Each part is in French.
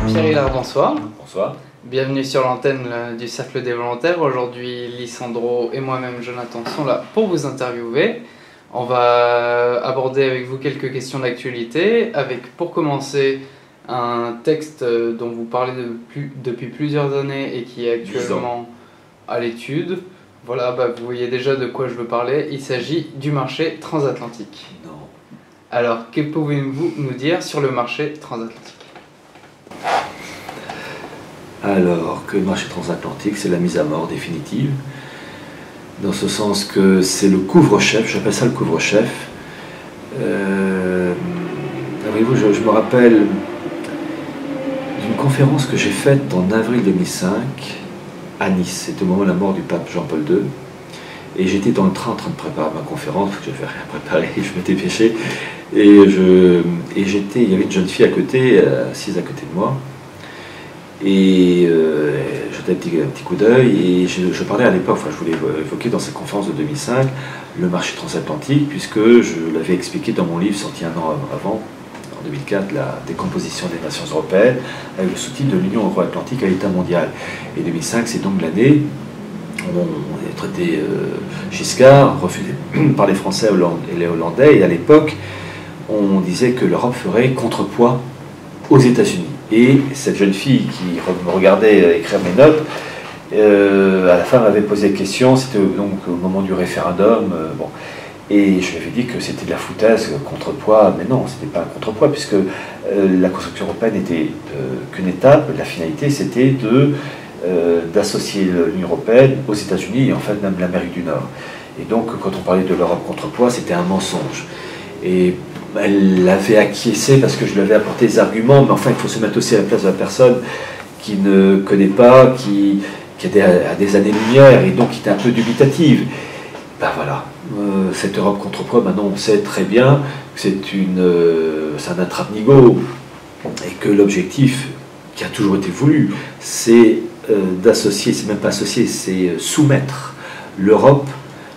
Pierre Hillard, bonsoir. Bonsoir. Bienvenue sur l'antenne du Cercle des Volontaires. Aujourd'hui, Lissandro et moi-même, Jonathan, sont là pour vous interviewer. On va aborder avec vous quelques questions d'actualité, avec pour commencer un texte dont vous parlez depuis plusieurs années et qui est actuellement à l'étude. Voilà, vous voyez déjà de quoi je veux parler. Il s'agit du marché transatlantique. Non. Alors, que pouvez-vous nous dire sur le marché transatlantique ? Alors que le marché transatlantique, c'est la mise à mort définitive, dans ce sens que c'est le couvre-chef, j'appelle ça le couvre-chef. Voyez-vous, je me rappelle d'une conférence que j'ai faite en avril 2005 à Nice. C'était au moment de la mort du pape Jean-Paul II. Et j'étais dans le train en train de préparer ma conférence, parce que je n'avais rien préparé, je m'étais pêché. Et il y avait une jeune fille à côté, assise à côté de moi. Et je jetais un petit coup d'œil et je parlais à l'époque, je voulais évoquer dans cette conférence de 2005 le marché transatlantique, puisque je l'avais expliqué dans mon livre sorti un an avant, en 2004, la décomposition des nations européennes, avec le sous-titre de l'Union euro-atlantique à l'état mondial. Et 2005, c'est donc l'année où on a traité Giscard, refusé par les Français et les Hollandais, et à l'époque, on disait que l'Europe ferait contrepoids aux États-Unis. Et cette jeune fille qui me regardait écrire mes notes, à la fin m'avait posé la question, c'était donc au moment du référendum, et je lui avais dit que c'était de la foutaise, contrepoids, mais non, c'était pas un contrepoids, puisque la construction européenne n'était qu'une étape, la finalité c'était d'associer l'Union européenne aux États-Unis et en fait même l'Amérique du Nord. Et donc quand on parlait de l'Europe contrepoids, c'était un mensonge. Et elle l'avait acquiescé parce que je lui avais apporté des arguments, mais enfin il faut se mettre aussi à la place de la personne qui ne connaît pas, qui était à des années-lumière et donc qui était un peu dubitative. Voilà, cette Europe contrepoids, maintenant on sait très bien que c'est un attrape-nigo et que l'objectif qui a toujours été voulu, c'est d'associer, c'est même pas associer, c'est soumettre l'Europe,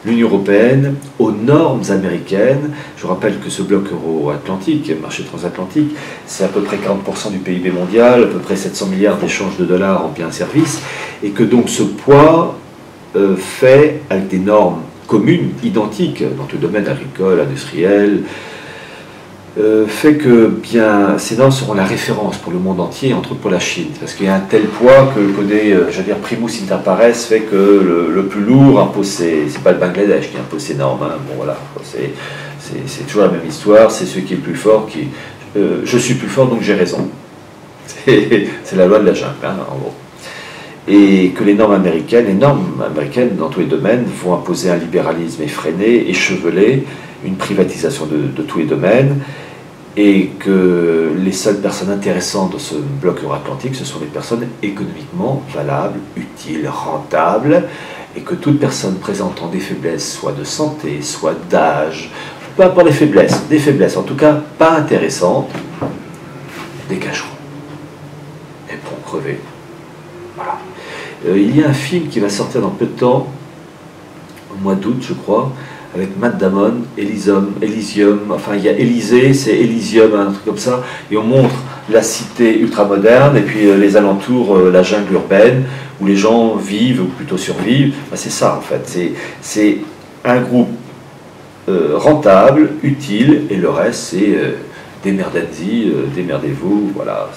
l'Union européenne, aux normes américaines. Je rappelle que ce bloc euro-atlantique, marché transatlantique, c'est à peu près 40% du PIB mondial, à peu près 700 milliards d'échanges de dollars en biens et services, et que donc ce poids fait avec des normes communes, identiques, dans tout le domaine agricole, industriel, fait que ces normes seront la référence pour le monde entier, entre autres pour la Chine, parce qu'il y a un tel poids que le côté, primus inter pares, fait que le plus lourd impose, c'est pas le Bangladesh qui impose ces normes, hein. Bon voilà, c'est toujours la même histoire, c'est celui qui est le plus fort qui... je suis plus fort donc j'ai raison. C'est la loi de la jungle, hein, en gros. Et que les normes américaines dans tous les domaines vont imposer un libéralisme effréné, échevelé, une privatisation de tous les domaines, et que les seules personnes intéressantes de ce bloc euro-atlantique, ce sont les personnes économiquement valables, utiles, rentables, et que toute personne présentant des faiblesses, soit de santé, soit d'âge, peu importe des faiblesses en tout cas pas intéressantes, dégageront et pourront crever. Voilà. Il y a un film qui va sortir dans peu de temps, au mois d'août je crois, avec Matt Damon, Elysium, enfin il y a Élysée, c'est Elysium, un truc comme ça, et on montre la cité ultramoderne, et puis les alentours, la jungle urbaine, où les gens vivent, ou plutôt survivent. C'est ça en fait, c'est un groupe rentable, utile, et le reste c'est démerdez-vous, voilà.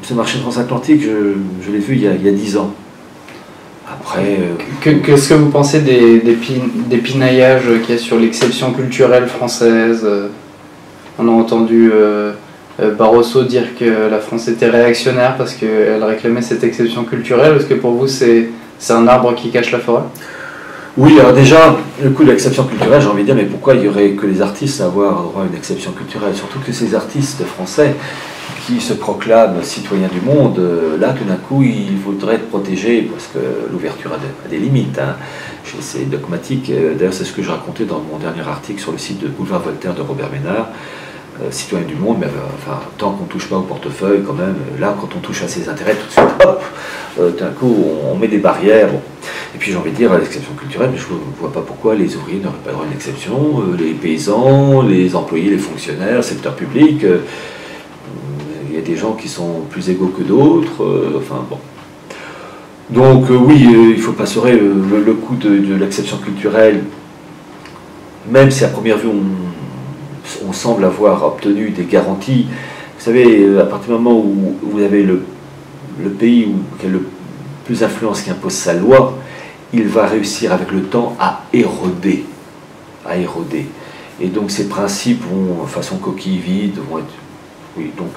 Ce marché transatlantique, je l'ai vu il y a 10 ans. Après, Qu'est-ce que vous pensez des pinaillages qu'il y a sur l'exception culturelle française ? On a entendu Barroso dire que la France était réactionnaire parce qu'elle réclamait cette exception culturelle. Est-ce que pour vous c'est un arbre qui cache la forêt ? Oui, alors déjà, le coup de l'exception culturelle, j'ai envie de dire, mais pourquoi il y aurait que les artistes à avoir droit à une exception culturelle ? Surtout que ces artistes français qui se proclament citoyens du monde, là, tout d'un coup, ils voudraient être protégés, parce que l'ouverture a des limites. Hein. C'est dogmatique. D'ailleurs, c'est ce que je racontais dans mon dernier article sur le site de Boulevard Voltaire de Robert Ménard. Citoyen du monde, mais enfin, tant qu'on ne touche pas au portefeuille, quand même, là, quand on touche à ses intérêts, tout de suite, hop, d'un coup, on met des barrières. Bon. Et puis j'ai envie de dire, à l'exception culturelle, mais je ne vois pas pourquoi les ouvriers n'auraient pas droit à une exception, les paysans, les employés, les fonctionnaires, le secteur public, il y a des gens qui sont plus égaux que d'autres, enfin bon. Donc oui, il faut pas se leurrer, le coût de l'exception culturelle, même si à première vue on semble avoir obtenu des garanties, vous savez, à partir du moment où vous avez le pays qui a le plus d'influence, qui impose sa loi, il va réussir avec le temps à éroder. Et donc ces principes vont, façon coquille vide, vont être... Oui, donc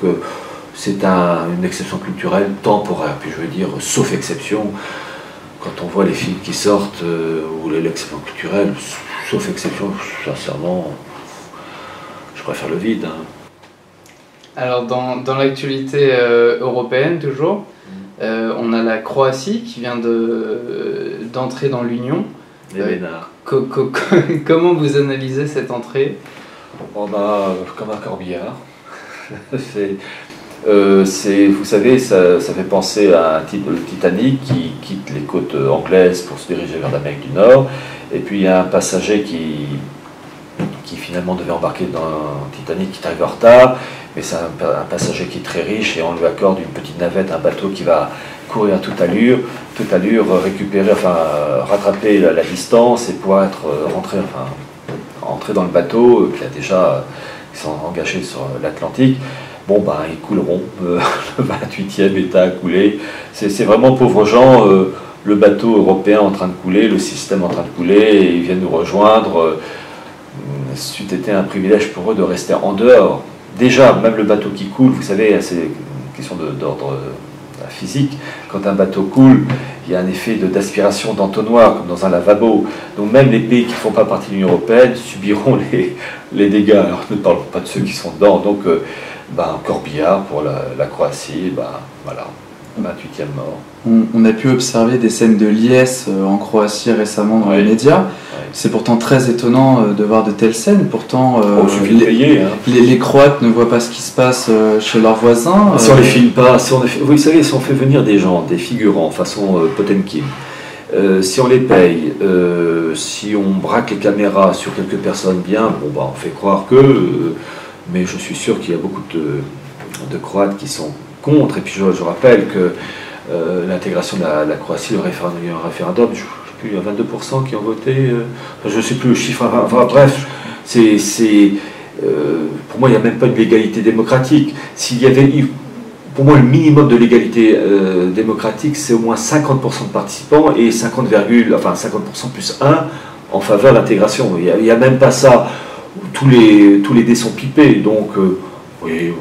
c'est une exception culturelle temporaire. Puis je veux dire, sauf exception, quand on voit les films qui sortent, ou l'exception culturelle, sauf exception, sincèrement, je préfère le vide. Hein. Alors dans l'actualité européenne toujours, on a la Croatie qui vient d'entrer dans l'Union. Les Ménards. Comment vous analysez cette entrée? Comme un corbillard. Vous savez, ça fait penser à un type de Titanic qui quitte les côtes anglaises pour se diriger vers l'Amérique du Nord. Et puis il y a un passager qui finalement devait embarquer dans un Titanic qui arrive en retard. Mais c'est un passager qui est très riche et on lui accorde une petite navette, un bateau qui va courir à toute allure, récupérer, rattraper la distance et pouvoir entrer dans le bateau qui sont engagés sur l'Atlantique. Bon, ils couleront. Le 28e État a coulé. C'est vraiment pauvres gens. Le bateau européen en train de couler, le système en train de couler, et ils viennent nous rejoindre. C'eût été un privilège pour eux de rester en dehors. Déjà, même le bateau qui coule, vous savez, c'est une question d'ordre physique. Quand un bateau coule, il y a un effet d'aspiration d'entonnoir, comme dans un lavabo. Donc même les pays qui ne font pas partie de l'Union européenne subiront les dégâts. Alors ne parlons pas de ceux qui sont dedans. Donc, corbillard pour la Croatie, voilà, 28e mort. On a pu observer des scènes de liesse en Croatie récemment dans les médias. C'est pourtant très étonnant de voir de telles scènes. Pourtant, les Croates ne voient pas ce qui se passe chez leurs voisins. Si on les filme pas, vous savez, si on fait venir des gens, des figurants, façon Potemkin, si on les paye, si on braque les caméras sur quelques personnes bien, on fait croire que... mais je suis sûr qu'il y a beaucoup de Croates qui sont contre. Et puis je rappelle que l'intégration de la Croatie, il y a un référendum, il y a 22% qui ont voté, je ne sais plus le chiffre, bref, pour moi il n'y a même pas une légalité démocratique. S'il y avait eu, pour moi le minimum de légalité démocratique, c'est au moins 50% de participants et 50% plus 1 en faveur de l'intégration. Il n'y a même pas ça, tous les dés sont pipés, donc oui.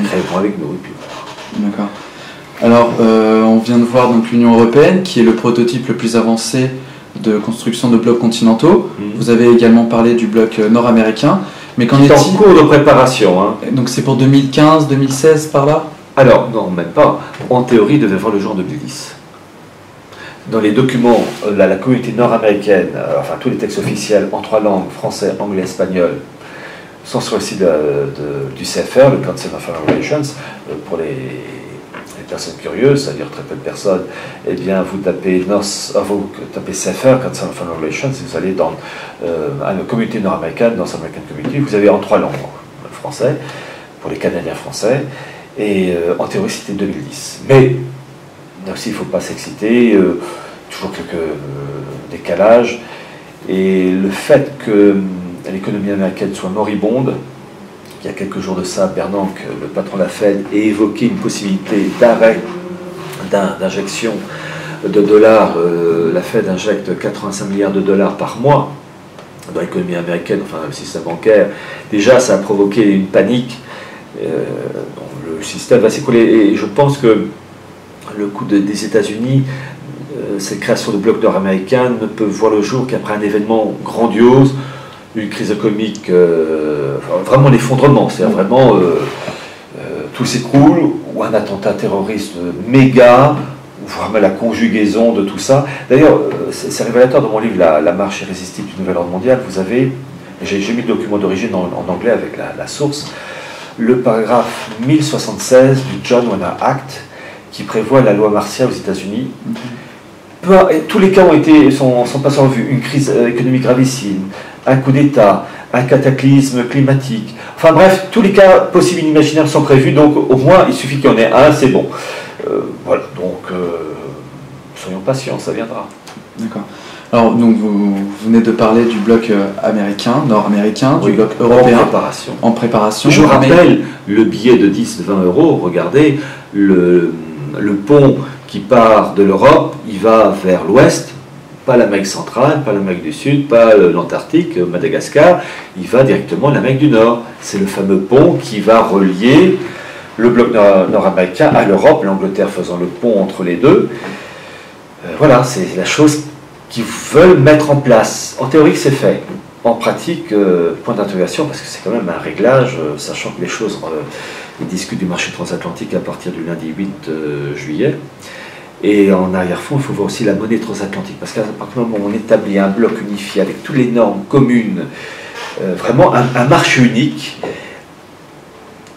Crèveront avec nous. D'accord. Alors, on vient de voir donc l'Union européenne, qui est le prototype le plus avancé de construction de blocs continentaux. Vous avez également parlé du bloc nord-américain. Mais qu'en est-il ? C'est en cours de préparation. Hein. Donc c'est pour 2015, 2016, par là ? Alors, non, même pas. En théorie, il devait voir le jour en 2010. Dans les documents, la communauté nord-américaine, tous les textes officiels en 3 langues, français, anglais, espagnol, sont sur le site du CFR, le Council of Foreign Relations, pour les personnes curieuses, c'est-à-dire très peu de personnes, eh bien vous tapez CFR, Council of Foreign Relations, et vous allez dans une communauté nord-américaine, dans American Community, vous avez en 3 langues, le français, pour les Canadiens français, et en théorie c'était 2010. Mais là aussi il ne faut pas s'exciter, toujours quelques décalages, et le fait que l'économie américaine soit moribonde. Il y a quelques jours de ça, Bernanke, le patron de la Fed, a évoqué une possibilité d'arrêt d'injection de dollars. La Fed injecte 85 milliards de dollars par mois dans l'économie américaine, le système bancaire. Déjà, ça a provoqué une panique. Le système va s'écrouler. Et je pense que le coût des États-Unis, cette création de blocs nord-américains ne peut voir le jour qu'après un événement grandiose, une crise économique, vraiment l'effondrement, c'est-à-dire vraiment tout s'écroule, ou un attentat terroriste méga, ou vraiment la conjugaison de tout ça. D'ailleurs, c'est révélateur dans mon livre La marche irrésistible du nouvel ordre mondial. Vous avez, j'ai mis le document d'origine en anglais avec la source, le paragraphe 1076 du John Warner Act, qui prévoit la loi martiale aux États-Unis. Tous les cas sont passés en revue. Une crise économique gravissime, un coup d'État, un cataclysme climatique. Enfin bref, tous les cas possibles et imaginables sont prévus, donc au moins il suffit qu'il y en ait un, c'est bon. Voilà, donc soyons patients, ça viendra. D'accord. Alors, donc, vous venez de parler du bloc américain, nord-américain, du bloc européen. En préparation. Je rappelle le billet de 10-20 euros, regardez, le pont qui part de l'Europe, il va vers l'ouest, pas l'Amérique centrale, pas l'Amérique du Sud, pas l'Antarctique, Madagascar, il va directement à l'Amérique du Nord. C'est le fameux pont qui va relier le bloc nord-américain à l'Europe, l'Angleterre faisant le pont entre les deux. Voilà, c'est la chose qu'ils veulent mettre en place. En théorie, c'est fait. En pratique, point d'interrogation, parce que c'est quand même un réglage, sachant que les choses, ils discutent du marché transatlantique à partir du lundi 8 juillet. Et en arrière-fond, il faut voir aussi la monnaie transatlantique, parce qu'à partir du moment où on établit un bloc unifié avec toutes les normes communes, vraiment un marché unique,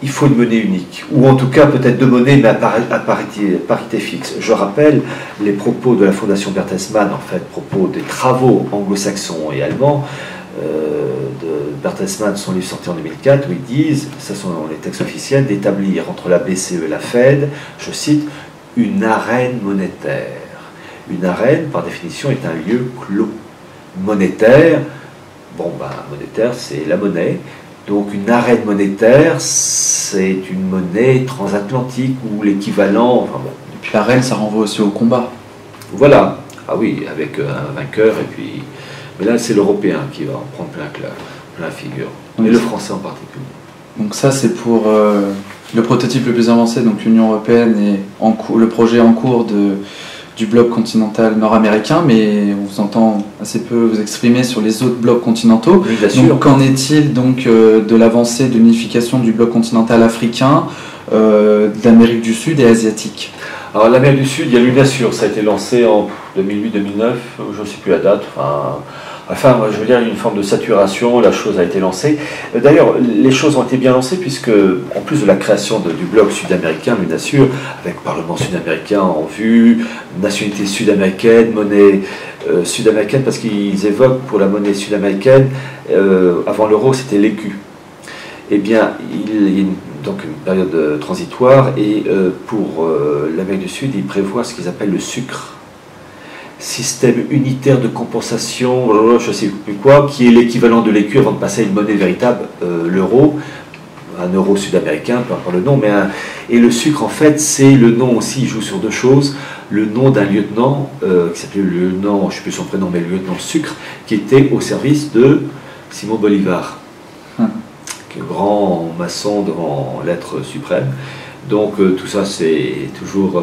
il faut une monnaie unique, ou en tout cas peut-être deux monnaies, mais à parité fixe. Je rappelle les propos de la Fondation Bertelsmann, en fait, propos des travaux anglo-saxons et allemands, de Bertelsmann, son livre sorti en 2004, où ils disent, ce sont les textes officiels, d'établir entre la BCE et la Fed, je cite, une arène monétaire. Une arène, par définition, est un lieu clos. Monétaire, monétaire, c'est la monnaie. Donc une arène monétaire, c'est une monnaie transatlantique ou l'équivalent. Enfin bon. Et puis l'arène, ça renvoie aussi au combat. Voilà. Ah oui, avec un vainqueur et puis. Mais là, c'est l'Européen qui va en prendre plein figure. Et le Français en particulier. Donc ça, c'est pour le prototype le plus avancé, donc l'Union européenne et le projet en cours du bloc continental nord-américain, mais on vous entend assez peu vous exprimer sur les autres blocs continentaux. Oui, bien sûr. Donc qu'en est-il donc de l'avancée de l'unification du bloc continental africain, d'Amérique du Sud et asiatique? Alors l'Amérique du Sud, il y a l'UNASUR, ça a été lancé en 2008-2009, je ne sais plus la date, enfin, je veux dire, il y a une forme de saturation, la chose a été lancée. D'ailleurs, les choses ont été bien lancées puisque, en plus de la création du bloc sud-américain, l'UNASUR, avec Parlement sud-américain en vue, nationalité sud-américaine, monnaie sud-américaine, parce qu'ils évoquent pour la monnaie sud-américaine, avant l'euro, c'était l'écu. Eh bien, il y a donc une période transitoire et pour l'Amérique du Sud, ils prévoient ce qu'ils appellent le sucre. Système unitaire de compensation, je ne sais plus quoi, qui est l'équivalent de l'écu avant de passer à une monnaie véritable, l'euro, un euro sud-américain, peu importe le nom, et le sucre en fait c'est le nom aussi, il joue sur deux choses, le nom d'un lieutenant, qui s'appelait le lieutenant, je ne sais plus son prénom, mais le lieutenant Sucre, qui était au service de Simon Bolivar, qui est grand maçon devant l'être suprême, donc tout ça c'est toujours...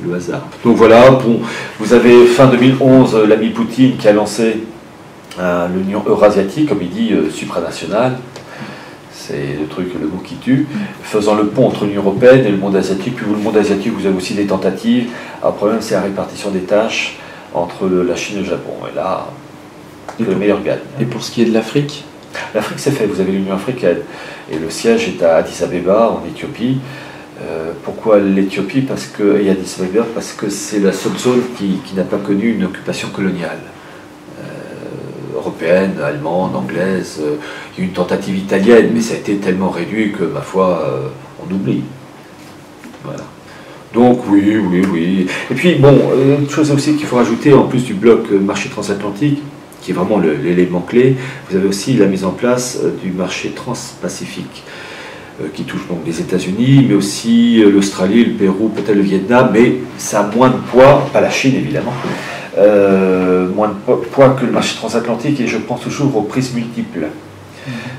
le hasard. Donc voilà, bon, vous avez fin 2011 l'ami Poutine qui a lancé l'Union eurasiatique, comme il dit, supranationale, c'est le mot qui tue, faisant le pont entre l'Union européenne et le monde asiatique. Puis vous, le monde asiatique, vous avez aussi des tentatives. Le problème, c'est la répartition des tâches entre la Chine et le Japon. Et là, le meilleur gagne. Et pour ce qui est de l'Afrique? L'Afrique, c'est fait, vous avez l'Union africaine. Et le siège est à Addis Abeba, en Éthiopie. Pourquoi l'Éthiopie? Et Addis Abeba, parce que c'est la seule zone qui n'a pas connu une occupation coloniale. Européenne, allemande, anglaise, il y a eu une tentative italienne, mais ça a été tellement réduit que, ma foi, on oublie. Voilà. Donc oui. Et puis, bon, une chose aussi qu'il faut rajouter, en plus du bloc marché transatlantique, qui est vraiment l'élément clé, vous avez aussi la mise en place du marché transpacifique, qui touche donc les États-Unis, mais aussi l'Australie, le Pérou, peut-être le Vietnam, mais ça a moins de poids, pas la Chine évidemment, moins de poids que le marché transatlantique, et je pense toujours aux prises multiples.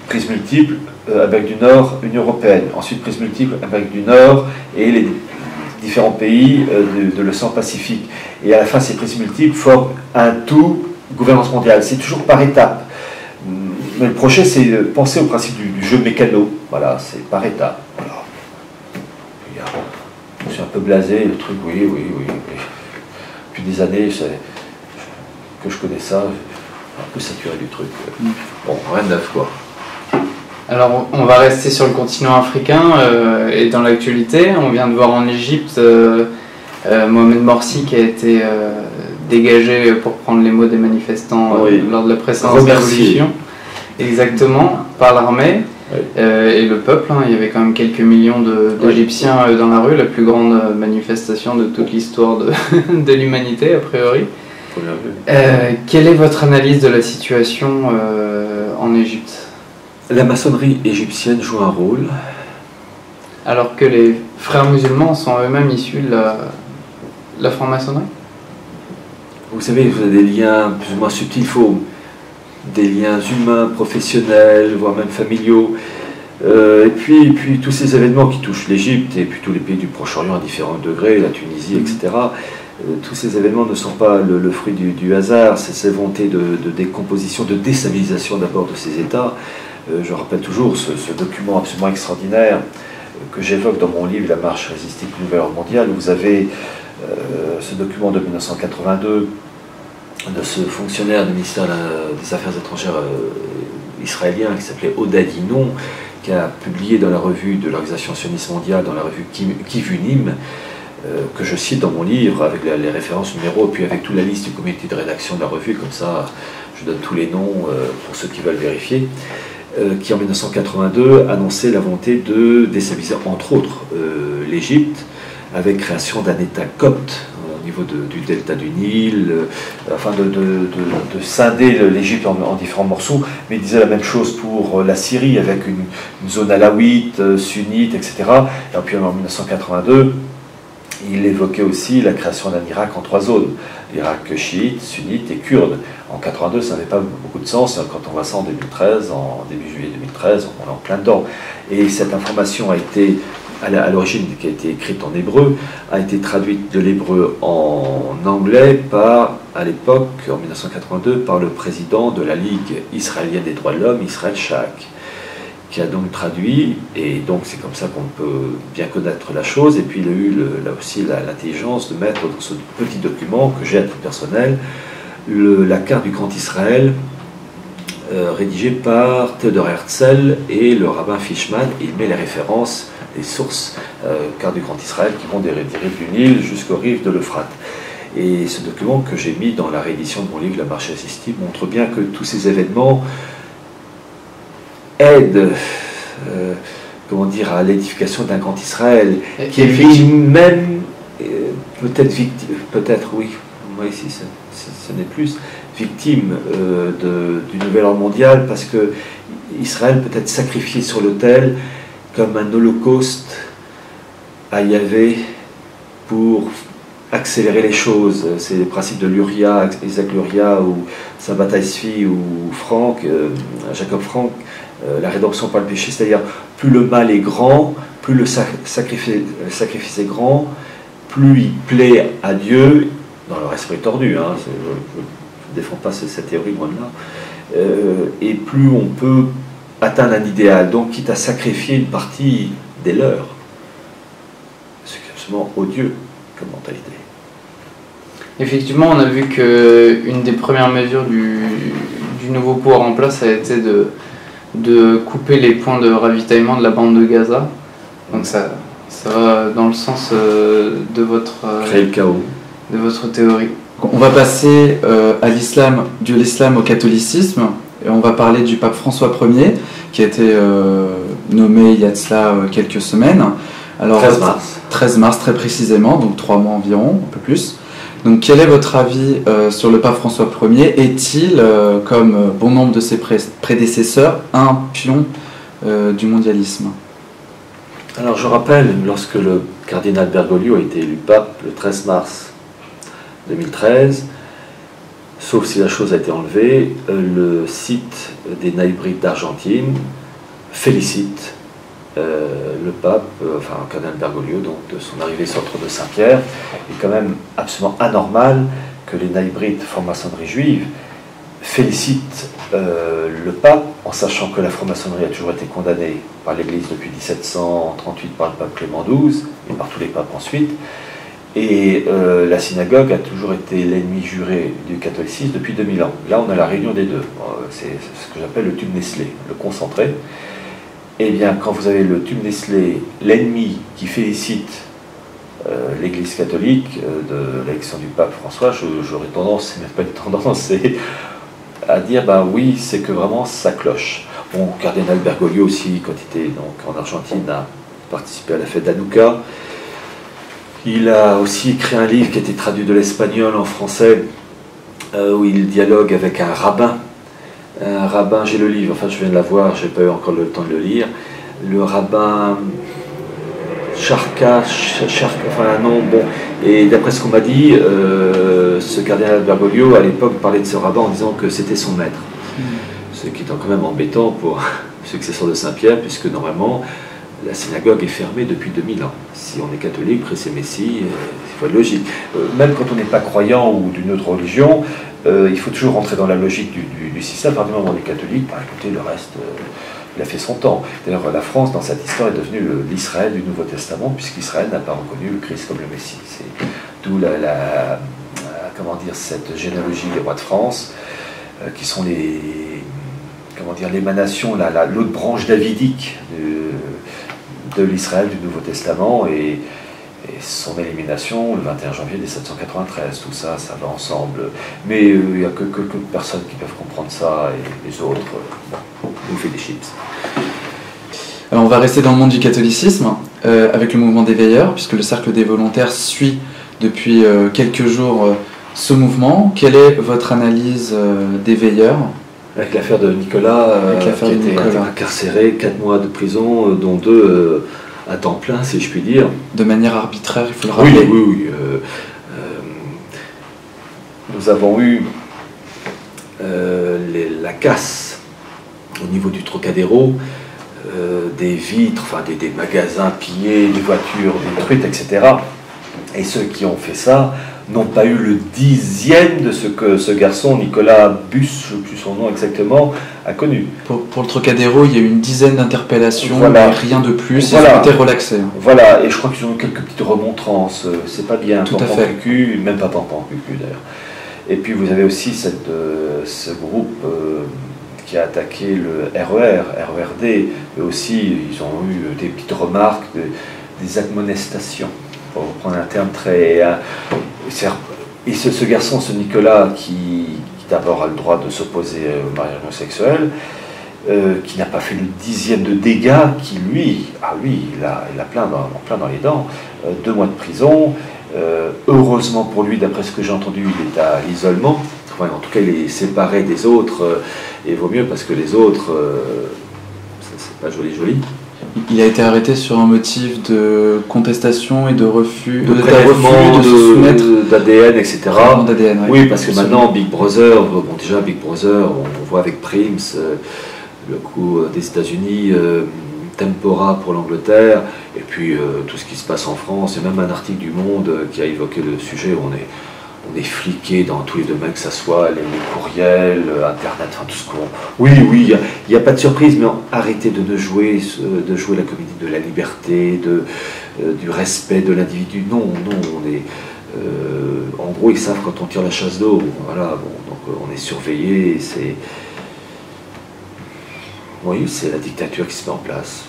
Prise multiple, Amérique du Nord, Union européenne, ensuite prise multiple, Amérique du Nord et les différents pays de l'océan Pacifique. Et à la fin, ces prises multiples forment un tout gouvernance mondiale. C'est toujours par étapes. Mais le projet, c'est de penser au principe du jeu mécano. Voilà, c'est par étapes. Voilà. Je suis un peu blasé, le truc, oui. Depuis des années que je connais ça, un peu saturé du truc. Bon, rien de neuf, quoi. Alors, on va rester sur le continent africain et dans l'actualité. On vient de voir en Égypte Mohamed Morsi qui a été dégagé, pour prendre les mots des manifestants, lors de la précédente révolution, exactement, par l'armée. Et le peuple, il y avait quand même quelques millions d'Égyptiens dans la rue, la plus grande manifestation de toute l'histoire de l'humanité, a priori. Quelle est votre analyse de la situation en Égypte? La maçonnerie égyptienne joue un rôle. Alors que les frères musulmans sont eux-mêmes issus de la franc-maçonnerie? Vous savez, vous avez des liens plus ou moins subtils, des liens humains, professionnels, voire même familiaux. Et puis tous ces événements qui touchent l'Égypte et puis tous les pays du Proche-Orient à différents degrés, la Tunisie, etc. Tous ces événements ne sont pas le fruit du hasard, c'est cette volonté de décomposition, de déstabilisation d'abord de ces États. Je rappelle toujours ce document absolument extraordinaire que j'évoque dans mon livre « La marche résistique du nouvel ordre mondial », où vous avez ce document de 1982 de ce fonctionnaire du ministère des Affaires étrangères israélien qui s'appelait Oded Yinon, qui a publié dans la revue de l'Organisation sioniste mondiale, dans la revue Kivunim, que je cite dans mon livre avec les références numéros, puis avec toute la liste du comité de rédaction de la revue, comme ça je donne tous les noms pour ceux qui veulent vérifier, qui en 1982 annonçait la volonté de déstabiliser entre autres l'Égypte, avec création d'un État copte au niveau du delta du Nil, afin de scinder l'Égypte en différents morceaux, mais il disait la même chose pour la Syrie, avec une zone alawite, sunnite, etc. Et puis en 1982, il évoquait aussi la création d'un Irak en 3 zones, l'Irak chiite, sunnite et kurde. En 82, ça n'avait pas beaucoup de sens, quand on voit ça en 2013, en début juillet 2013, on est en plein dedans. Et cette information a été, à l'origine, qui a été écrite en hébreu, a été traduite de l'hébreu en anglais à l'époque, en 1982, par le président de la Ligue israélienne des droits de l'homme, Israël Shaak, qui a donc traduit, et donc c'est comme ça qu'on peut bien connaître la chose. Et puis il a eu là aussi l'intelligence de mettre dans ce petit document que j'ai à titre personnel la carte du Grand Israël rédigée par Theodor Herzl et le rabbin Fishman. Et il met les références, les sources carte du Grand Israël qui vont des rives du Nil jusqu'aux rives de l'Euphrate. Et ce document que j'ai mis dans la réédition de mon livre La marche résistique montre bien que tous ces événements aide comment dire, à l'édification d'un grand Israël, qui est lui-même peut-être victime, peut-être oui, si ce n'est plus, victime du nouvel ordre mondial, parce que Israël peut être sacrifié sur l'autel comme un holocauste à Yahvé pour accélérer les choses. C'est le principe de Luria, Isaac Luria, ou Sabbatai Tzvi, ou Jacob Frank, la rédemption par le péché, c'est-à-dire plus le mal est grand, plus le sacrifice est grand, plus il plaît à Dieu, dans leur esprit tordu, hein, je ne défends pas cette théorie, loin de là, et plus on peut atteindre un idéal, donc quitte à sacrifier une partie des leurs, ce qui est absolument odieux comme mentalité. Effectivement, on a vu qu'une des premières mesures du nouveau pouvoir en place a été de couper les points de ravitaillement de la bande de Gaza. Donc ça va dans le sens de votre... créer le chaos. De votre théorie. On va passer à l'islam, de l'islam au catholicisme, et on va parler du pape François Ier, qui a été nommé il y a de cela quelques semaines. Alors, 13 mars. 13 mars très précisément, donc 3 mois environ, un peu plus. Donc quel est votre avis sur le pape François Ier? Est-il, comme bon nombre de ses prédécesseurs, un pion du mondialisme? Alors je rappelle, lorsque le cardinal Bergoglio a été élu pape le 13 mars 2013, sauf si la chose a été enlevée, le site des Naïbrides d'Argentine félicite le pape, enfin cardinal Bergoglio, donc de son arrivée sur le trône de Saint-Pierre. Il est quand même absolument anormal que les Naïbrides, franc-maçonnerie juive, félicitent le pape, en sachant que la franc-maçonnerie a toujours été condamnée par l'Église depuis 1738 par le pape Clément XII et par tous les papes ensuite. Et la synagogue a toujours été l'ennemi juré du catholicisme depuis 2000 ans. Là, on a la réunion des deux. C'est ce que j'appelle le tube Nestlé, le concentré. Eh bien, quand vous avez le tube Nestlé, l'ennemi qui félicite l'Église catholique de l'élection du pape François, j'aurais tendance, c'est même pas une tendance, c'est à dire, ben oui, c'est que vraiment ça cloche. Bon, cardinal Bergoglio aussi, quand il était donc en Argentine, a participé à la fête d'Hanouka. Il a aussi écrit un livre qui a été traduit de l'espagnol en français, où il dialogue avec un rabbin. Un rabbin, j'ai le livre, enfin je viens de l'avoir, j'ai pas eu encore le temps de le lire. Le rabbin Charca, enfin un nom, bon. Et d'après ce qu'on m'a dit, ce cardinal Bergoglio, à l'époque, parlait de ce rabbin en disant que c'était son maître. Ce qui est quand même embêtant pour le successeur de Saint-Pierre, puisque normalement, la synagogue est fermée depuis 2000 ans. Si on est catholique, Christ et Messie, il faut être logique. Même quand on n'est pas croyant ou d'une autre religion, il faut toujours rentrer dans la logique du système. À partir du moment où on est catholique, bah, écoutez, le reste, il a fait son temps. D'ailleurs, la France, dans cette histoire, est devenue l'Israël du Nouveau Testament, puisqu'Israël n'a pas reconnu le Christ comme le Messie. C'est d'où comment dire, cette généalogie des rois de France, qui sont l'émanation, l'autre branche davidique de l'Israël du Nouveau Testament, et son élimination le 21 janvier 1793. Tout ça, ça va ensemble. Mais il n'y a que quelques personnes qui peuvent comprendre ça, et les autres, nous fait des chips. Alors on va rester dans le monde du catholicisme, avec le mouvement des veilleurs, puisque le Cercle des volontaires suit depuis quelques jours ce mouvement. Quelle est votre analyse des veilleurs ? Avec l'affaire de Nicolas, qui a été incarcéré, 4 mois de prison, dont 2 à temps plein, si je puis dire. De manière arbitraire, il faut le rappeler. Oui. Nous avons eu la casse au niveau du Trocadéro, des vitres, enfin des magasins pillés, des voitures détruites, etc. Et ceux qui ont fait ça n'ont pas eu le 10e de ce que ce garçon, Nicolas Bus, je ne sais plus son nom exactement, a connu. Pour le Trocadéro, il y a eu une dizaine d'interpellations, voilà. Mais rien de plus, voilà. Ils ont été relaxés. Voilà, et je crois qu'ils ont eu quelques petites remontrances, c'est pas bien, tout à fait. Cucu, même pas Pampan Cucu d'ailleurs. Et puis vous avez aussi ce groupe qui a attaqué le RERD, eux aussi, ils ont eu des petites remarques, des admonestations, pour reprendre un terme très... Et ce garçon, ce Nicolas, qui d'abord a le droit de s'opposer au mariage homosexuel, qui n'a pas fait le 10e de dégâts, qui lui, il a plein dans les dents, 2 mois de prison. Heureusement pour lui, d'après ce que j'ai entendu, il est à l'isolement. Enfin, en tout cas, il est séparé des autres, et vaut mieux parce que les autres, c'est pas joli. Il a été arrêté sur un motif de contestation et de refus de se soumettre d'ADN, etc. d'ADN, oui, parce que maintenant, Big Brother, déjà Big Brother, on voit avec Prims, le coup des États-Unis, Tempora pour l'Angleterre, et puis tout ce qui se passe en France. Il y a même un article du Monde qui a évoqué le sujet où on est fliqué dans tous les domaines, que ce soit les courriels, Internet, enfin tout ce qu'on... Oui, il n'y a pas de surprise, mais arrêtez de jouer la comédie de la liberté, du respect de l'individu. Non, on est... en gros, ils savent quand on tire la chasse d'eau, voilà, donc on est surveillé, c'est la dictature qui se met en place.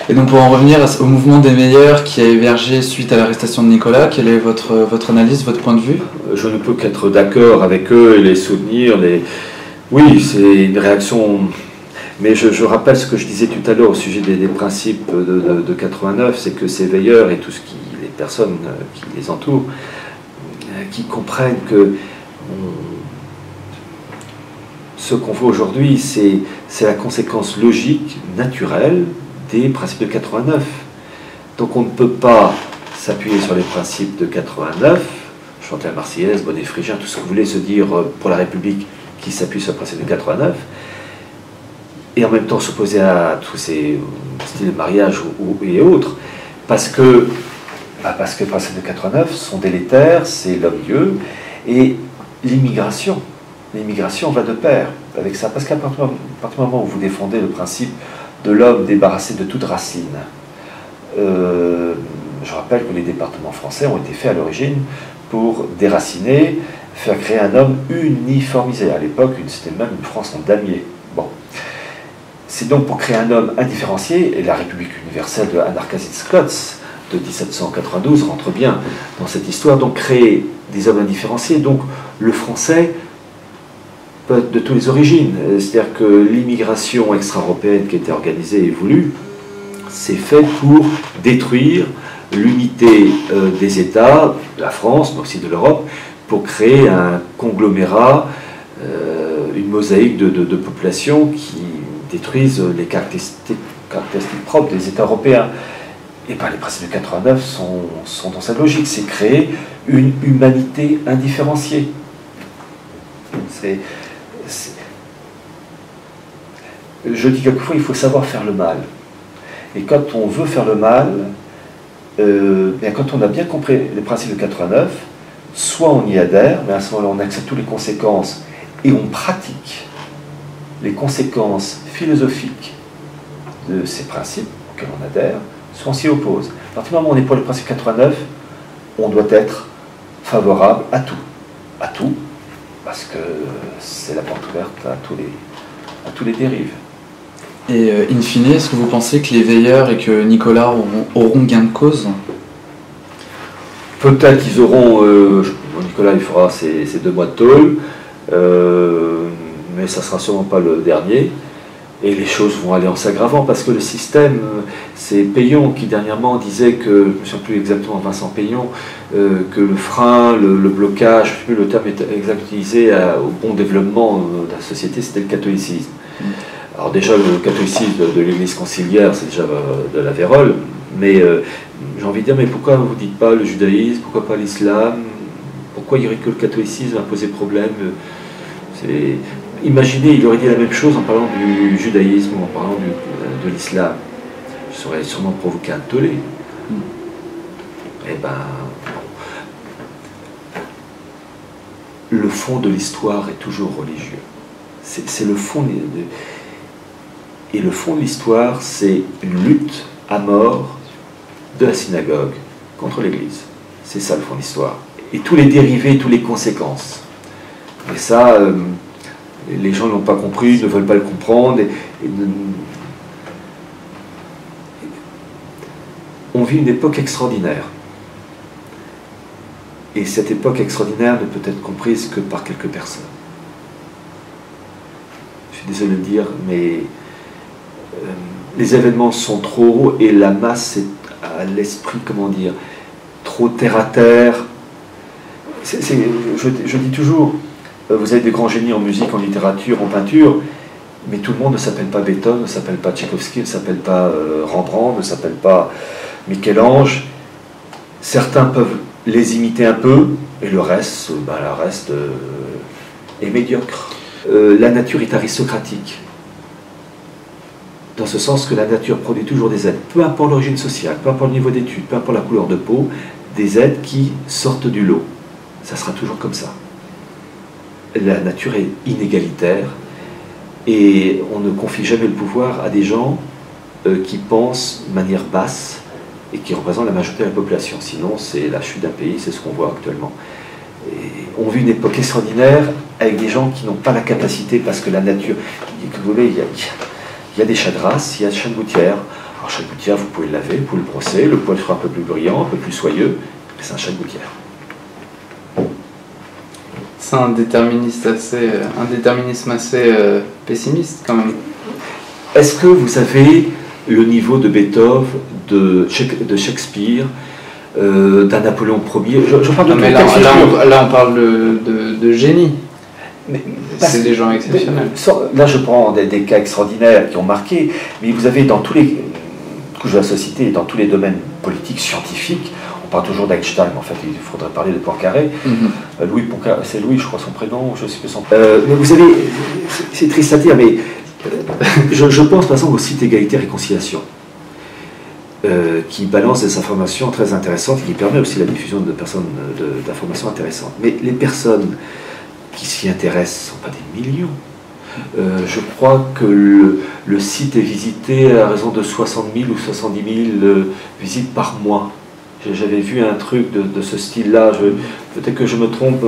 Et donc pour en revenir au mouvement des meilleurs qui a émergé suite à l'arrestation de Nicolas, quelle est votre analyse, votre point de vue ? Je ne peux qu'être d'accord avec eux et les soutenir. Oui, c'est une réaction... Mais je rappelle ce que je disais tout à l'heure au sujet des principes de 89, c'est que ces veilleurs et les personnes qui les entourent, qui comprennent que ce qu'on voit aujourd'hui, c'est la conséquence logique, naturelle, des principes de 89. Donc on ne peut pas s'appuyer sur les principes de 89, chanter la Marseillaise, bonnet phrygien, tout ce que vous voulez se dire pour la République qui s'appuie sur le principe de 89, et en même temps s'opposer à tous ces styles de mariage et autres, parce que les principes de 89 sont délétères, c'est l'homme-dieu, et l'immigration va de pair avec ça, parce qu'à partir du moment où vous défendez le principe de l'homme débarrassé de toute racine. Je rappelle que les départements français ont été faits à l'origine pour déraciner, faire créer un homme uniformisé. À l'époque, c'était même une France en damier. Bon. C'est donc pour créer un homme indifférencié, et la République universelle de Anarchasitz Klotz de 1792 rentre bien dans cette histoire, donc créer des hommes indifférenciés, donc le français peut être de toutes les origines, c'est-à-dire que l'immigration extra-européenne qui était organisée et voulue, c'est fait pour détruire l'unité des États, de la France, mais aussi de l'Europe, pour créer un conglomérat, une mosaïque de populations qui détruisent les caractéristiques propres des États européens. Et bien, les principes de 89 sont dans cette logique, c'est créer une humanité indifférenciée. Je dis quelquefois, il faut savoir faire le mal. Et quand on veut faire le mal, quand on a bien compris les principes de 89, soit on y adhère, mais à ce moment-là on accepte toutes les conséquences et on pratique les conséquences philosophiques de ces principes auxquels on adhère, soit on s'y oppose. À partir du moment où on est pour les principes 89, on doit être favorable à tout, parce que c'est la porte ouverte à tous les dérives. Et in fine, est-ce que vous pensez que les veilleurs et que Nicolas auront gain de cause? Peut-être qu'ils auront... Nicolas, il fera ses 2 mois de tôle, mais ça ne sera sûrement pas le dernier. Et les choses vont aller en s'aggravant, parce que le système, c'est Payon qui dernièrement disait que, je ne me souviens plus exactement, Vincent Payon, que le frein, le blocage, je ne sais plus le terme exact utilisé au bon développement de la société, c'était le catholicisme. Alors déjà, le catholicisme de l'Église conciliaire, c'est déjà de la vérole, mais j'ai envie de dire, mais pourquoi vous ne dites pas le judaïsme, pourquoi pas l'islam, pourquoi il n'y aurait que le catholicisme à poser problème? Imaginez, il aurait dit la même chose en parlant du judaïsme ou en parlant de l'islam. Ça aurait sûrement provoqué un tollé. Eh ben, le fond de l'histoire est toujours religieux. C'est le fond et le fond de l'histoire, c'est une lutte à mort de la synagogue contre l'Église. C'est ça le fond de l'histoire. Et tous les dérivés, toutes les conséquences. Et ça, les gens ne l'ont pas compris, ne veulent pas le comprendre. On vit une époque extraordinaire. Et cette époque extraordinaire ne peut être comprise que par quelques personnes. Je suis désolé de le dire, mais les événements sont trop hauts et la masse est à l'esprit, comment dire, trop terre à terre. Je dis toujours, vous avez des grands génies en musique, en littérature, en peinture, mais tout le monde ne s'appelle pas Beethoven, ne s'appelle pas Tchaïkovski, ne s'appelle pas Rembrandt, ne s'appelle pas Michel-Ange. Certains peuvent les imiter un peu, et le reste, est médiocre. La nature est aristocratique, dans ce sens que la nature produit toujours des êtres, peu importe l'origine sociale, peu importe le niveau d'études, peu importe la couleur de peau, des êtres qui sortent du lot. Ça sera toujours comme ça. La nature est inégalitaire et on ne confie jamais le pouvoir à des gens qui pensent de manière basse et qui représentent la majorité de la population. Sinon, c'est la chute d'un pays, c'est ce qu'on voit actuellement. Et on vit une époque extraordinaire avec des gens qui n'ont pas la capacité, parce que la nature, vous voulez, il y a des chats de race, il y a des chats de gouttière. Alors, chat de gouttière, vous pouvez le laver, vous pouvez le brosser, le poil sera un peu plus brillant, un peu plus soyeux, mais c'est un chat de gouttière. C'est un déterminisme assez pessimiste quand même. Est-ce que vous avez le niveau de Beethoven, de Shakespeare, d'un Napoléon Ier? Je parle de non, mais là, on parle de génie. C'est des gens exceptionnels. Là, je prends des cas extraordinaires qui ont marqué, mais vous avez dans tous les couches de la société, dans tous les domaines politiques, scientifiques. On parle toujours d'Einstein, en fait, il faudrait parler de Poincaré. Louis Poincaré, c'est Louis, je crois, son prénom, je ne sais plus son prénom. Mais vous avez, c'est triste à dire, mais je pense par exemple au site Égalité et Réconciliation, qui balance des informations très intéressantes et qui permet aussi la diffusion de d'informations intéressantes. Mais les personnes qui s'y intéressent ne sont pas des millions. Je crois que le site est visité à raison de 60 000 ou 70 000 visites par mois. J'avais vu un truc de ce style-là. Peut-être que je me trompe,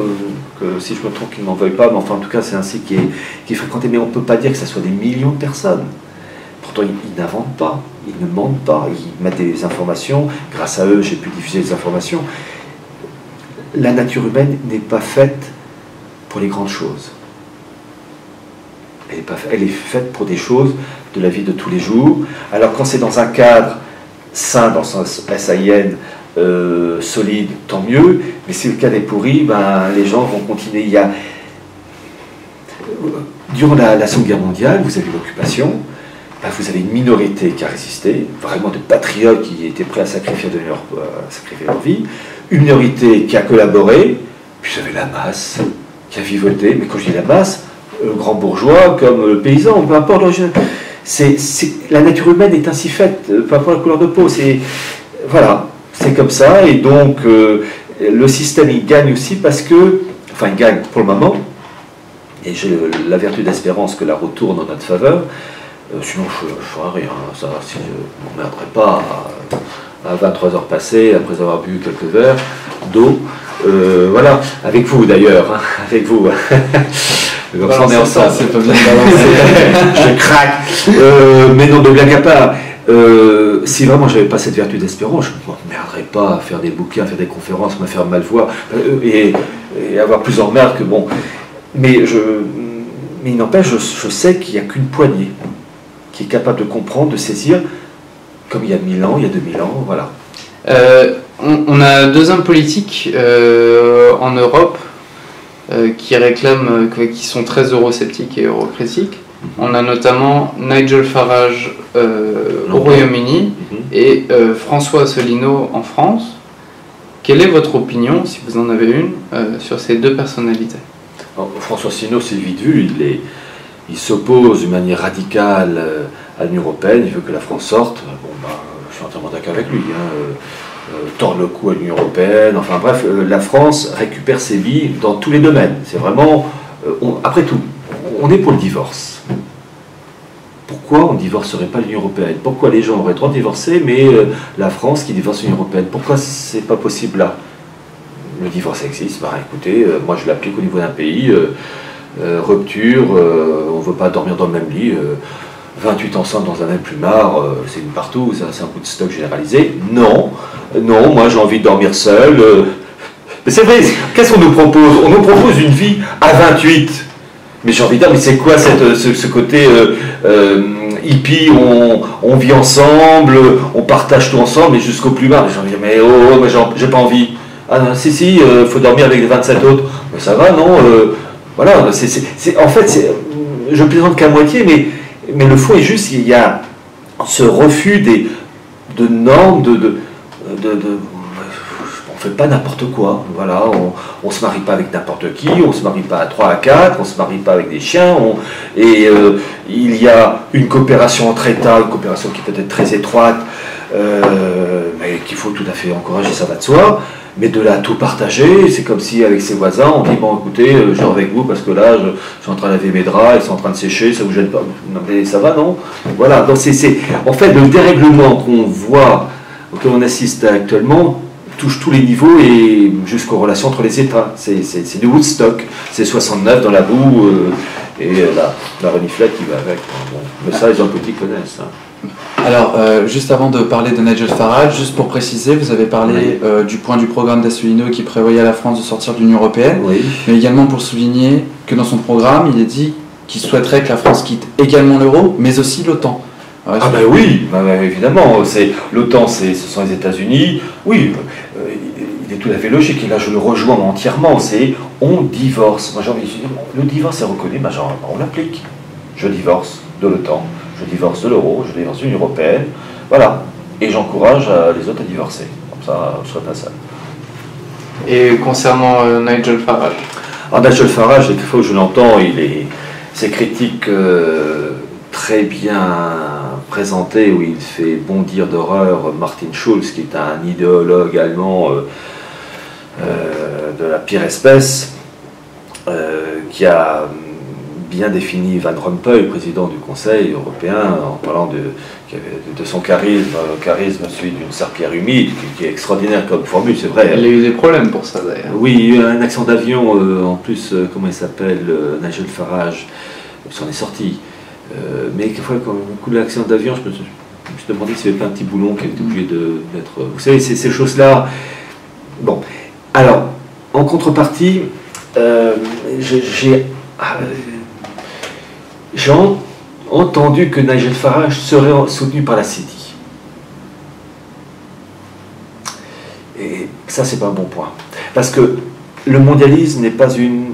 que si je me trompe, qu'ils ne m'en veuillent pas, mais enfin, en tout cas, c'est un site qui est fréquenté. Mais on ne peut pas dire que ce soit des millions de personnes. Pourtant, ils n'inventent pas, ils ne mentent pas, ils mettent des informations. Grâce à eux, j'ai pu diffuser des informations. La nature humaine n'est pas faite pour les grandes choses. Elle est faite pour des choses de la vie de tous les jours. Alors quand c'est dans un cadre sain, dans le sens SAIN, solide, tant mieux. Mais si le cadre est pourri, ben, les gens vont continuer. Durant la Seconde Guerre mondiale, vous avez l'occupation, ben, vous avez une minorité qui a résisté, vraiment de patriotes qui étaient prêts à sacrifier leur vie, une minorité qui a collaboré, puis vous avez la masse qui a vivoté. Mais quand je dis la masse, le grand bourgeois comme le paysan, peu importe l'origine. La nature humaine est ainsi faite, peu importe la couleur de peau. Voilà, c'est comme ça. Et donc, le système, il gagne aussi parce que, enfin, il gagne pour le moment, et j'ai la vertu d'espérance que la roue tourne en notre faveur. Sinon, je ne ferai rien. Ça, si je ne m'emmerderai pas à 23 heures passées, après avoir bu quelques verres d'eau. Voilà, avec vous d'ailleurs, hein, avec vous. Donc on est ensemble. C'est pas bien balancé. Je craque. Mais non, de blague à part, si vraiment j'avais pas cette vertu d'espérance, je ne m'emmerderais pas à faire des bouquins, à faire des conférences, me faire mal voir et avoir plus d'emmerdes que bon. Mais il n'empêche, je sais qu'il n'y a qu'une poignée qui est capable de comprendre, de saisir, comme il y a 1000 ans, il y a 2000 ans, voilà. On a deux hommes politiques en Europe qui réclament, qui sont très eurosceptiques et eurocritiques. On a notamment Nigel Farage au Royaume-Uni et François Asselineau en France. Quelle est votre opinion, si vous en avez une, sur ces deux personnalités? Alors, François Asselineau, c'est vite vu, il s'oppose d'une manière radicale à l'Union européenne, il veut que la France sorte. Bon, bah, je suis entièrement d'accord avec lui. Tord le cou à l'Union européenne, enfin bref, la France récupère ses billes dans tous les domaines. C'est vraiment, après tout, on est pour le divorce. Pourquoi on ne divorcerait pas l'Union européenne? Pourquoi les gens auraient le droit de divorcer, mais la France qui divorce l'Union européenne? Pourquoi c'est pas possible là? Le divorce existe, bah écoutez, moi je l'applique au niveau d'un pays, rupture, on ne veut pas dormir dans le même lit, 28 ensemble dans un même plumard, c'est une partout, c'est un coup de stock généralisé. Non, moi j'ai envie de dormir seul. Mais c'est vrai, qu'est-ce qu'on nous propose? On nous propose une vie à 28. Mais j'ai envie de dire, mais c'est quoi ce côté hippie, on vit ensemble, on partage tout ensemble, mais jusqu'au plumard. J'ai envie de dire, mais mais j'ai pas envie. Ah non, si, faut dormir avec les 27 autres. Mais ça va, non voilà, en fait, je plaisante qu'à moitié, mais le fond est juste, il y a ce refus de normes, on ne fait pas n'importe quoi, voilà, on ne se marie pas avec n'importe qui, on ne se marie pas à 3 à 4, on ne se marie pas avec des chiens, il y a une coopération entre États, une coopération qui peut être très étroite, mais qu'il faut tout à fait encourager, ça va de soi. Mais de là tout partager, c'est comme si avec ses voisins, on dit bon écoutez, je dors avec vous parce que là je suis en train de laver mes draps, ils sont en train de sécher, ça vous gêne pas? Non mais ça va, non? Voilà, donc en fait le dérèglement qu'on voit, auquel on assiste actuellement, touche tous les niveaux et jusqu'aux relations entre les États. C'est du Woodstock, c'est 69 dans la boue et la reniflette qui va avec. Bon. Mais ça les hommes politiques connaissent. Hein. Alors, juste avant de parler de Nigel Farage, juste pour préciser, vous avez parlé du point du programme d'Asselineau qui prévoyait à la France de sortir de l'Union européenne, mais également pour souligner que dans son programme, il est dit qu'il souhaiterait que la France quitte également l'euro, mais aussi l'OTAN. Oui, évidemment, l'OTAN, ce sont les États-Unis, oui, il est tout à fait logique, et là je le rejoins entièrement, on divorce. Moi j'ai envie de dire, le divorce est reconnu, on l'applique. Je divorce de l'OTAN. Je divorce de l'euro, je divorce de l'Union européenne, voilà. Et j'encourage les autres à divorcer. Comme ça, je ne serai pas seul. Et concernant Nigel Farage? Nigel Farage, des fois où je l'entends, ses critiques très bien présentées, où il fait bondir d'horreur Martin Schulz, qui est un idéologue allemand de la pire espèce, qui a bien défini Van Rompuy, président du Conseil européen, en parlant de son charisme, celui d'une serpillière humide, qui est extraordinaire comme formule, c'est vrai. Il a eu des problèmes pour ça d'ailleurs. Oui, il y a eu un accident d'avion, en plus, comment il s'appelle, Nigel Farage, il s'en est sorti. Mais quelquefois, quand on coule l'accident d'avion, je me suis demandé s'il n'y avait pas un petit boulon qui était obligé d'être... Vous savez, ces choses-là... Bon. Alors, en contrepartie, j'ai entendu que Nigel Farage serait soutenu par la City. Et ça, c'est pas un bon point. Parce que le mondialisme n'est pas une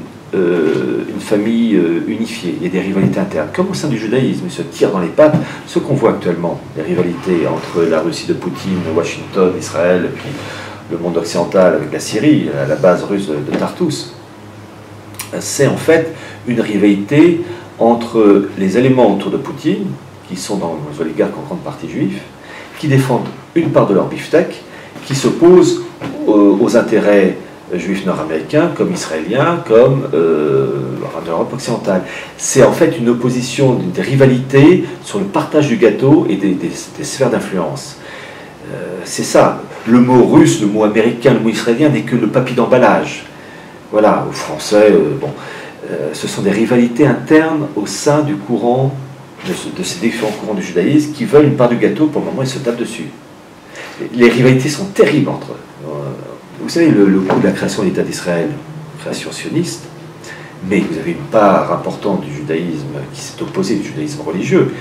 famille unifiée. Il y a des rivalités internes. Comme au sein du judaïsme, ils se tirent dans les pattes. Ce qu'on voit actuellement, les rivalités entre la Russie de Poutine, Washington, Israël, et puis le monde occidental avec la Syrie, la base russe de Tartous, c'est en fait une rivalité entre les éléments autour de Poutine, qui sont dans les oligarques en grande partie juifs, qui défendent une part de leur beefsteak, qui s'opposent aux intérêts juifs nord-américains, comme israéliens, comme en Europe occidentale. C'est en fait une opposition, des rivalités sur le partage du gâteau et des sphères d'influence. C'est ça. Le mot russe, le mot américain, le mot israélien n'est que le papier d'emballage. Voilà, au français, bon. Ce sont des rivalités internes au sein du courant, de ces différents courants du judaïsme qui veulent une part du gâteau. Pour le moment, ils se tapent dessus. Les rivalités sont terribles entre eux. Vous savez, le coup de la création de l'État d'Israël, création sioniste, mais vous avez une part importante du judaïsme qui s'est opposée, du judaïsme religieux,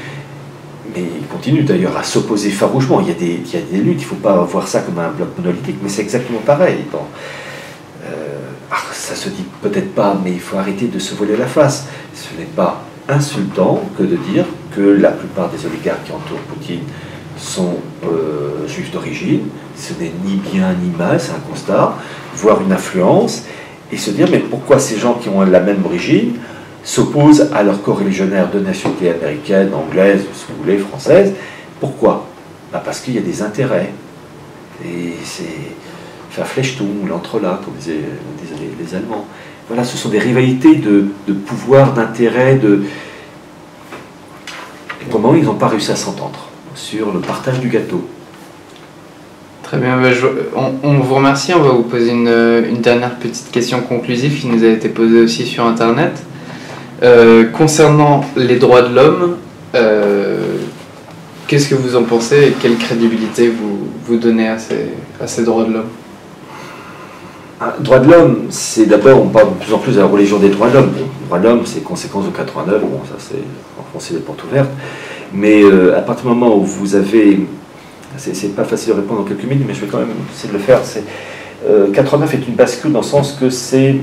mais il continue d'ailleurs à s'opposer farouchement. Il y a des luttes, il ne faut pas voir ça comme un bloc monolithique, mais c'est exactement pareil. Bon. Ça se dit peut-être pas, mais il faut arrêter de se voiler la face. Ce n'est pas insultant que de dire que la plupart des oligarques qui entourent Poutine sont juifs d'origine. Ce n'est ni bien ni mal, c'est un constat, voire une influence, et se dire mais pourquoi ces gens qui ont la même origine s'opposent à leurs coreligionnaires de nationalité américaine, anglaise, si vous voulez, française. Pourquoi? Parce qu'il y a des intérêts. Et c'est Verflechtung, l'entrelac, comme disaient les Allemands. Voilà, ce sont des rivalités de pouvoir, d'intérêt, Et pour le moment, ils n'ont pas réussi à s'entendre sur le partage du gâteau. Très bien, on vous remercie. On va vous poser une dernière petite question conclusive qui nous a été posée aussi sur Internet. Concernant les droits de l'homme, qu'est-ce que vous en pensez et quelle crédibilité vous donnez à ces droits de l'homme? Droits de l'homme, c'est d'abord, on parle de plus en plus de la religion des droits de l'homme. Les droits de l'homme, c'est conséquence de 89, bon, ça c'est enfoncer les portes ouvertes. Mais à partir du moment où vous avez. C'est pas facile de répondre en quelques minutes, mais je vais quand même essayer de le faire. 89 est une bascule dans le sens que c'est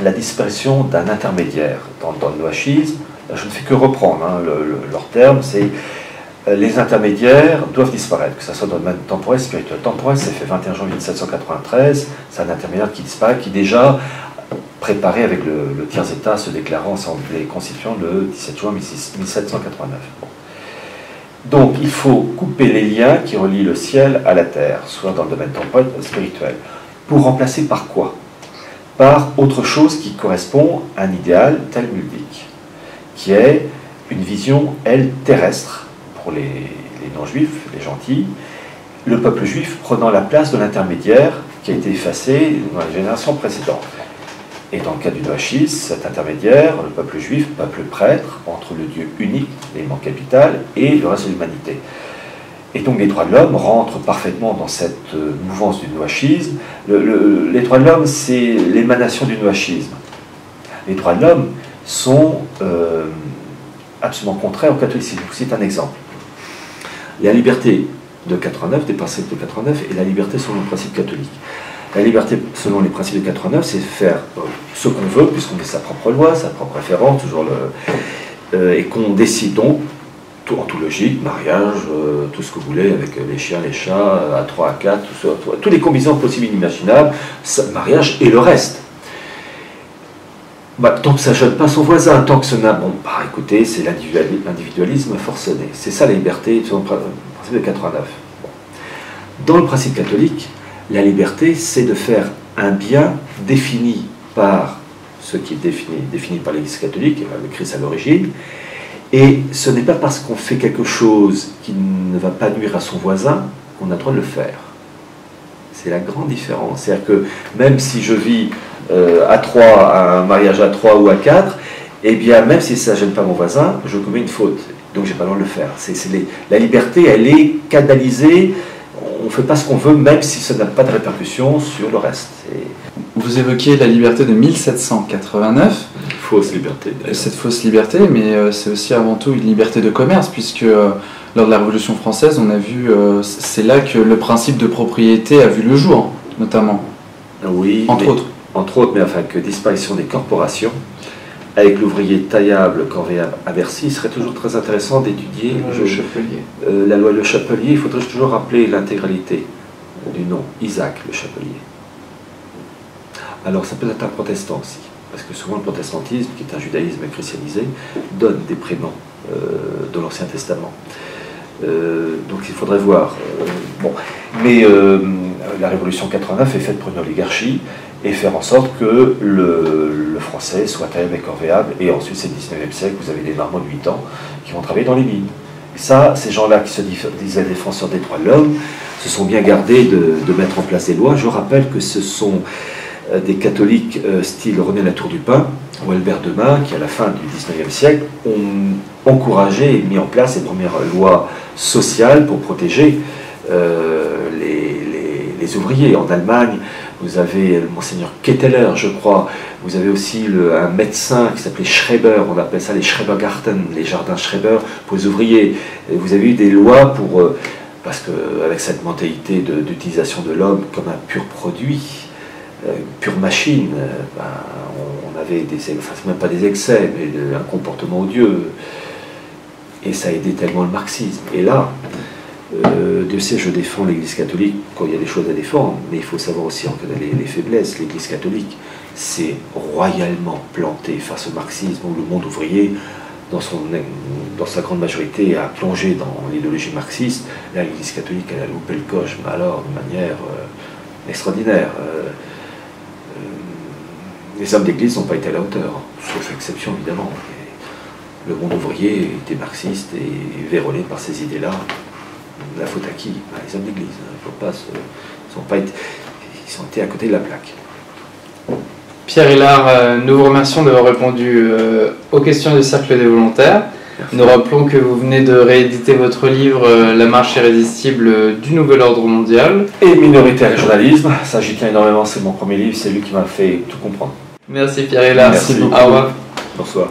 la disparition d'un intermédiaire. Dans le noachisme, je ne fais que reprendre leur terme, c'est les intermédiaires doivent disparaître, que ce soit dans le domaine temporel, spirituel. Temporel, c'est fait 21 janvier 1793, c'est un intermédiaire qui disparaît, qui déjà préparé avec le tiers-état se déclarant assemblée constituant le 17 juin 1789. Bon. Donc il faut couper les liens qui relient le ciel à la terre, soit dans le domaine temporel ou spirituel. Pour remplacer par quoi? Par autre chose qui correspond à un idéal talmudique, qui est une vision, elle, terrestre, pour les non-juifs, les gentils, le peuple juif prenant la place de l'intermédiaire qui a été effacé dans les générations précédentes. Et dans le cas du noachisme, cet intermédiaire, le peuple juif, peuple prêtre, entre le Dieu unique, l'élément capital, et le reste de l'humanité. Et donc les droits de l'homme rentrent parfaitement dans cette mouvance du noachisme. Les droits de l'homme, c'est l'émanation du noachisme. Les droits de l'homme sont absolument contraires au catholicisme. C'est un exemple. La liberté de 89, des principes de 89, et la liberté selon le principe catholique. La liberté, selon les principes de 89, c'est faire ce qu'on veut, puisqu'on met sa propre loi, sa propre référence, toujours et qu'on décide donc, en tout logique, mariage, tout ce que vous voulez, avec les chiens, les chats, à 3, à 4, tous les combinaisons possibles et inimaginables, mariage et le reste. Tant que ça ne gêne pas son voisin, tant que ce n'a... Bon, écoutez, c'est l'individualisme forcené. C'est ça la liberté, selon le principe de 89. Bon. Dans le principe catholique, la liberté, c'est de faire un bien défini par ce qui est défini par l'Église catholique, le Christ à l'origine, et ce n'est pas parce qu'on fait quelque chose qui ne va pas nuire à son voisin qu'on a le droit de le faire. C'est la grande différence. C'est-à-dire que même si je vis à 3, un mariage à 3 ou à 4, eh bien, même si ça ne gêne pas mon voisin, je commets une faute. Donc, j'ai pas le droit de le faire. La liberté, elle est canalisée. On ne fait pas ce qu'on veut, même si ça n'a pas de répercussions sur le reste. Vous évoquiez la liberté de 1789. Fausse liberté. Cette fausse liberté, mais c'est aussi avant tout une liberté de commerce, puisque lors de la Révolution française, on a vu, c'est là que le principe de propriété a vu le jour, notamment. Oui, entre autres. Entre autres, mais enfin que disparition des corporations, avec l'ouvrier taillable, corvéable à Bercy, il serait toujours très intéressant d'étudier la loi Le Chapelier. Il faudrait toujours rappeler l'intégralité du nom, Isaac Le Chapelier. Alors ça peut être un protestant aussi, parce que souvent le protestantisme, qui est un judaïsme christianisé, donne des prénoms de l'Ancien Testament. Donc il faudrait voir. Bon. Mais la Révolution 89 est faite pour une oligarchie et faire en sorte que le français soit taillable et corvéable. Et ensuite, c'est le 19e siècle, vous avez des marmots de 8 ans qui vont travailler dans les mines. Et ça, ces gens-là qui se disaient défenseurs des droits de l'homme, se sont bien gardés de mettre en place des lois. Je rappelle que ce sont des catholiques style René Latour du Pin ou Albert Demain qui, à la fin du 19e siècle, ont encouragé et mis en place les premières lois sociales pour protéger les ouvriers. En Allemagne, vous avez le monseigneur Ketteler, je crois. Vous avez aussi un médecin qui s'appelait Schreber, on appelle ça les Schrebergarten, les jardins Schreber pour les ouvriers. Et vous avez eu des lois pour... parce qu'avec cette mentalité d'utilisation de l'homme comme un pur produit, pure machine, on avait enfin, même pas des excès, mais un comportement odieux. Et ça a aidé tellement le marxisme. Et là, Dieu sait, je défends l'Église catholique quand il y a des choses à défendre, mais il faut savoir aussi reconnaître les faiblesses. L'Église catholique s'est royalement plantée face au marxisme, où le monde ouvrier, dans sa grande majorité, a plongé dans l'idéologie marxiste. Là, l'Église catholique, elle a loupé le coche, mais alors de manière extraordinaire. Les hommes d'église n'ont pas été à la hauteur, sauf exception évidemment. Le monde ouvrier était marxiste et vérolé par ces idées-là. La faute à qui? Les hommes d'église. Ils ont été à côté de la plaque. Pierre Hillard, nous vous remercions d'avoir répondu aux questions du Cercle des volontaires. Merci. Nous rappelons que vous venez de rééditer votre livre La marche irrésistible du nouvel ordre mondial. Et Minoritaire et journalisme, ça j'y tiens énormément, c'est mon premier livre, c'est lui qui m'a fait tout comprendre. Merci Pierre Hillard. Merci beaucoup. Au revoir. Bonsoir.